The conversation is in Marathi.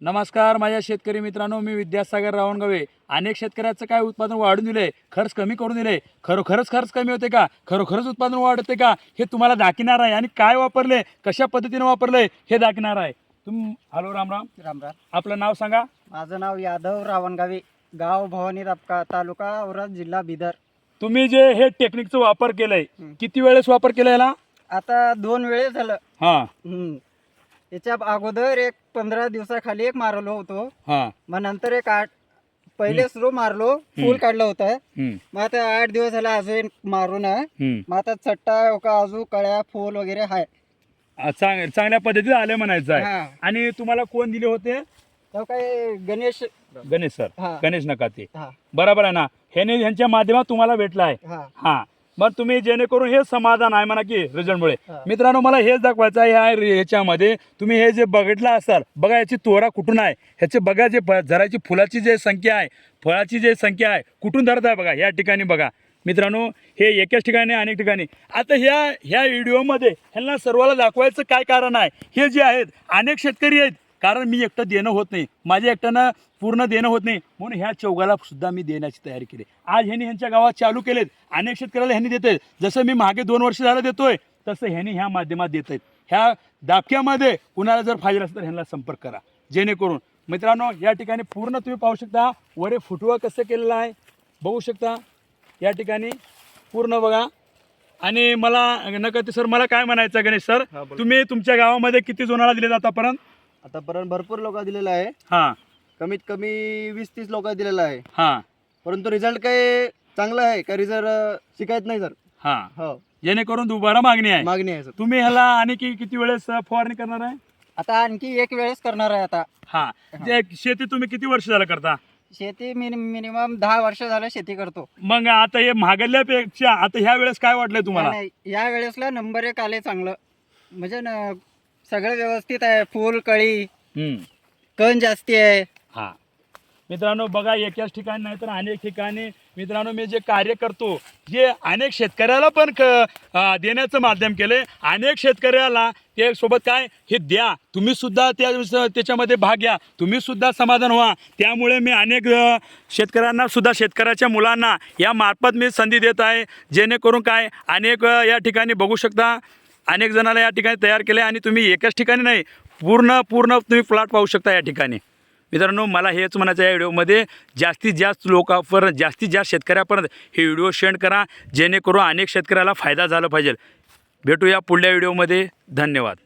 नमस्कार माझ्या शेतकरी मित्रांनो, मी विद्यासागर रावणगवे. अनेक शेतकऱ्याचं काय उत्पादन वाढून दिले, खर्च कमी करून दिले. खरोखरच खर्च कमी होते का, खरोखरच उत्पादन वाढते का, हे तुम्हाला दाखवणार आहे. आणि काय वापरले, कशा पद्धतीने वापरले हे दाखवणार आहे. हॅलो, राम राम. राम राम. आपलं नाव सांगा. माझं नाव यादव रावणगावे, गाव भवानी रापका, तालुका औरद, जिल्हा बिदर. तुम्ही जे हे टेक्निकचा वापर केलंय, किती वेळेस वापर केला याला? आता 2 वेळेस झालं. हा. याच्या अगोदर एक 15 दिवसाखाली एक मारलो होतो. हा. मग नंतर एक 8 पहिले सुरू मारलो, फुल काढलं होतं. मग आता 8 दिवस झाला अजून मारून आहे. मग आता चट्टा का अजून कळ्या फुल वगैरे आहे. चांगल्या पद्धतीने आले म्हणायचं आहे. हा. आणि तुम्हाला कोण दिले होते? तेव्हा काय गणेश सर. हा. गणेश नकाते. हा बरोबर आहे ना. ह्यांच्या माध्यमात तुम्हाला भेटला आहे. हा हा. मग तुम्ही जेणेकरून हे समाधान आहे म्हणा की रिझल्टमुळे. हा. मित्रांनो, मला हेच दाखवायचं आहे. ह्याच्यामध्ये तुम्ही हे जे बघितलं असाल, बघा याची तोरा कुठून आहे, ह्याचे बघा जे झराची फुलाची जे संख्या आहे, फळाची जे संख्या आहे, कुठून धरत आहे बघा. या ठिकाणी बघा मित्रांनो, हे एकाच ठिकाणी अनेक ठिकाणी. आता ह्या व्हिडिओमध्ये ह्यांना सर्वाला दाखवायचं काय कारण आहे, हे जे आहेत अनेक शेतकरी आहेत. कारण मी एकटं देणं होत नाही, माझ्या एकट्यानं पूर्ण देणं होत नाही, म्हणून ह्या चौघाला सुद्धा मी देण्याची तयारी केली. आज ह्यांनी ह्यांच्या गावात चालू केलेत. अनेक शेतकऱ्याला ह्यांनी देत आहेत. जसं मी मागे 2 वर्ष झालं देतोय, तसं ह्यांनी ह्या माध्यमात देत आहेत. ह्या दाबक्यामध्ये कुणाला जर पाहिजे असेल तर ह्यांना संपर्क करा. जेणेकरून मित्रांनो, या ठिकाणी पूर्ण तुम्ही पाहू शकता, वरे फुटवा कसं केलेलं आहे बघू शकता. या ठिकाणी पूर्ण बघा. आणि मला नका सर, मला काय म्हणायचं गणेश सर, तुम्ही तुमच्या गावामध्ये किती जोनाला दिले आतापर्यंत? आतापर्यंत भरपूर लोक दिलेला आहे. हा. कमीत कमी 20-30 लोक दिलेला आहे. हा. परंतु रिझल्ट काय चांगला आहे का, रिझल्ट शिकायत नाही सर. हा. हो, जेणेकरून दुबारा मागणी आहे. मागणी आहे सर. तुम्ही ह्याला आणि किती वेळेस फवारणी करणार आहे? आता आणखी एक वेळेस करणार आहे. आता हा. जे शेती तुम्ही किती वर्ष झालं करता? शेती मिनिमम 10 वर्ष झालं शेती करतो. मग आता हे महागल्यापेक्षा आता ह्या वेळेस काय वाटलंय तुम्हाला? नाही, या वेळेसला नंबर 1 आले चांगलं. म्हणजे सगळं व्यवस्थित आहे. फुल कळी कण जास्ती आहे. हा. मित्रांनो बघा, एकाच ठिकाणी नाही तर अनेक ठिकाणी मित्रांनो मी जे कार्य करतो, जे अनेक शेतकऱ्याला पण देण्याचं माध्यम केलंय. अनेक शेतकऱ्याला ते सोबत काय हे द्या, तुम्ही सुद्धा त्याच्यामध्ये भाग घ्या, तुम्ही सुद्धा समाधान व्हा. त्यामुळे मी अनेक शेतकऱ्यांना सुद्धा, शेतकऱ्याच्या मुलांना या मार्फत मी संधी देत आहे. जेणेकरून काय अनेक या ठिकाणी बघू शकता, अनेक जणांना या ठिकाणी तयार केले. आणि तुम्ही एकाच ठिकाणी नाही, पूर्ण तुम्ही प्लॉट पाहू शकता या ठिकाणी. मित्रांनो, मला हेच म्हणायचं आहे, या व्हिडिओमध्ये जास्तीत जास्त लोकांपर्यंत, जास्तीत जास्त शेतकऱ्यापर्यंत हे व्हिडिओ शेअर करा, जेणेकरून अनेक शेतकऱ्याला फायदा झाला पाहिजे. भेटूया पुढल्या व्हिडिओमध्ये. धन्यवाद.